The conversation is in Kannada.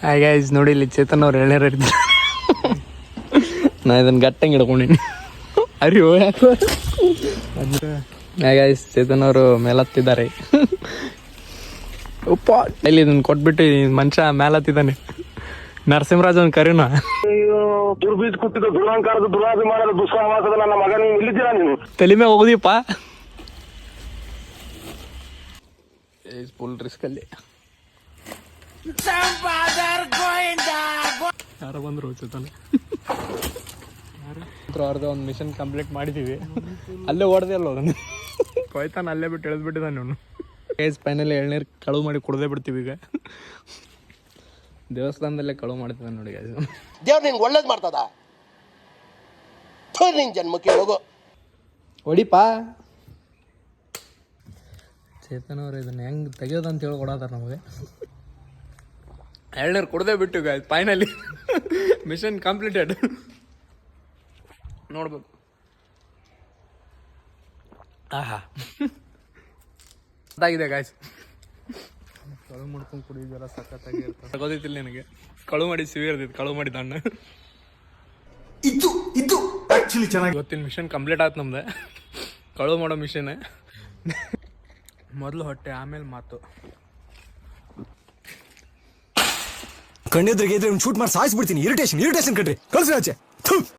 ಹಾಯ್ ಗೈಸ್, ನೋಡಿ ಇಲ್ಲಿ ಚೇತನ್ ಅವ್ರು ಎಳ್ನೀರು ಹಿಡಿದ್ರು. ನಾ ಇದನ್ನು ಗಟ್ಟಂಗೆ ಹಿಡ್ಕೊಂಡಿನಿ. ಅರಿ ಹಾಯ್ ಗೈಸ್, ಚೇತನ್ ಅವರು ಮೇಲತ್ತಿದ್ದಾರೆ. ಉಪ್ಪ ಇಲ್ಲಿ ಇದನ್ನು ಕೊಟ್ಬಿಟ್ಟು ಮನುಷ್ಯ ಮೇಲತ್ತಿದ್ದಾನೆ. ನರಸಿಂಹರಾಜ್ ಅವ್ನ ಕರೀನ. ದುರ್ಬೀಜ್ ಕುಟ್ಟಿದ ದುರಾಂಕಾರದ ದುರಾಭಿಮಾನದ ದುಸ್ಸಾಹಸದ ನನ್ನ ಮಗ, ನೀವು ಇಲ್ಲಿದ್ದೀರಾ? ನೀನು ತಲೆ ಮೇಲೆ ಹೋಗುದೀಪ. ಫುಲ್ ರಿಸ್ಕ್ ಅಲ್ಲಿ ಯಾರೋ ಬಂದ್ರು ಚೇತನ್. ಅರ್ಧ ಒಂದು ಮಿಷನ್ ಕಂಪ್ಲೀಟ್ ಮಾಡಿದೀವಿ. ಅಲ್ಲೇ ಓಡದೆ ಅಲ್ಲ ಅದನ್ನು ಕೊಯ್ತಾನ, ಅಲ್ಲೇ ಬಿಟ್ಟು ಎಳೆದ್ಬಿಟ್ಟಿದ್ದಾನೆ ಅವನು. ಫೈನಲಿ ಎಳ್ನೀರು ಕಳುವು ಮಾಡಿ ಕುಡ್ದೇ ಬಿಡ್ತೀವಿ. ಈಗ ದೇವಸ್ಥಾನದಲ್ಲೇ ಕಳುವು ಮಾಡ್ತಿದ್ದಾನೆ ನೋಡಿ. ದೇವ್ರು ನಿನ್ಗೆ ಒಳ್ಳೇದು ಮಾಡ್ತದ. ನಿನ್ ಜನ್ಮಕ್ಕೆ ಹೋಗೋ ಹೊಡಿಪ. ಚೇತನ್ ಅವ್ರು ಇದನ್ನ ಹೆಂಗೆ ತೆಗಿಯೋದಂತ ಹೇಳಿ ಕೊಡತ್ತಾರ ನಮಗೆ. ಎಳ್ನೀರು ಕುಡ್ದೇ ಬಿಟ್ಟು ಗಾಯ್ತು. Finally mission completed. ನೋಡ್ಬೇಕು. ಆಹಾ ಅದಾಗಿದೆ ಗಾಯ್ಸ್. ಕಳು ಮಾಡ್ಕೊಂಡು ಕುಡಿಯೋದೆಲ್ಲ ಸಖತ್ತಾಗಿ ಇರ್ತದೆ. ಗೊತ್ತಿಲ್ಲ ನನಗೆ. ಕಳು ಮಾಡಿ ಸಿವಿ ಇರ್ತಿತ್ತು, ಕಳು ಮಾಡಿದ ಅಣ್ಣ. ಇದು ಆಕ್ಚುಲಿ ಚೆನ್ನಾಗಿ ಗೊತ್ತಿನ ಮಿಷನ್ ಕಂಪ್ಲೀಟ್ ಆಯ್ತು ನಮ್ದು. ಕಳು ಮಾಡೋ ಮಿಷನ್. ಮೊದಲು ಹೊಟ್ಟೆ, ಆಮೇಲೆ ಮಾತು. ಕಣ್ಣೆದ್ರಿಗೆ ಇದ್ರೆ ಶೂಟ್ ಮಾಡಿ ಸಾಯಿಸ್ಬಿಡ್ತೀನಿ. ಇರಿಟೇಷನ್ ಕಣ್ರಿ, ಕಳ್ಸಿ ಆಚೆ.